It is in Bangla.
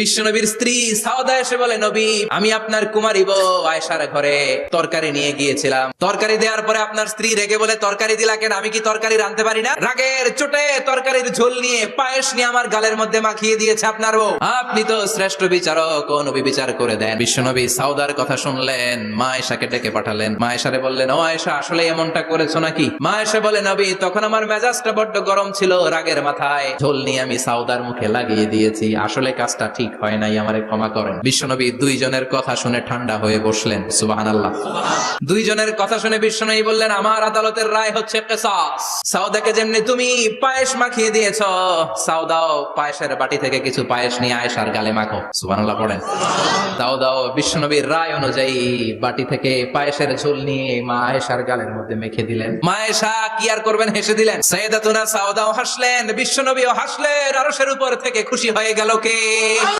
বিশ্বনবীর স্ত্রী সাউদা এসে বলে, নবী, আমি আপনার কুমারী বউ আয়েশার ঘরে তরকারি নিয়ে গিয়েছিলাম। তরকারি দেওয়ার পরে আপনার স্ত্রী রেগে বলে, তরকারি দিলা কেন? আমি কি তরকারি রাঁধতে পারি না? রাগের চোটে তরকারির ঝোল নিয়ে পায়েস নিয়ে আমার গালের মধ্যে মাখিয়ে দিয়েছে আপনার বউ। আপনি তো শ্রেষ্ঠ বিচারক, ও নবী বিচার করে দেন। বিশ্বনবী সাউদার কথা শুনলেন, মা আয়েশাকে ডেকে পাঠালেন। মা আয়েশারে বললেন, ও আয়েশা, আসলে এমনটা করেছো নাকি? মা আয়েশা বলে, নবী, তখন আমার মেজাজটা বড্ড গরম ছিল, রাগের মাথায় ঝোল নিয়ে আমি সাউদার মুখে লাগিয়ে দিয়েছি। আসলে কাজটা ঠিক হয় নাই, আমারে ক্ষমা করেন। বিশ্বনবী দুইজনের কথা শুনে ঠান্ডা হয়ে বসলেন। সুবহানাল্লাহ। দুইজনের কথা শুনে বিশ্বনবী বললেন, আমার আদালতের রায় হচ্ছে কিসাস। সাউদাকে যেমনি তুমি পায়েস মাখিয়ে দিয়েছো, সাউদাও পায়েসের বাটি থেকে কিছু পায়েস নিয়ে আয়েশার গালে মাখো। সুবহানাল্লাহ পড়েন। সাউদাও বিশ্বনবীর রায় অনুযায়ী বাটি থেকে পায়েসের ঝোল নিয়ে মা আয়েশার গালের মধ্যে মেখে দিলেন। মা আয়েশা কি আর করবেন, হেসে দিলেন। সাইয়েদাতুনা সাউদাও হাসলেন, বিশ্বনবীও হাসলেন। আরশের উপর থেকে খুশি হয়ে গেল কে?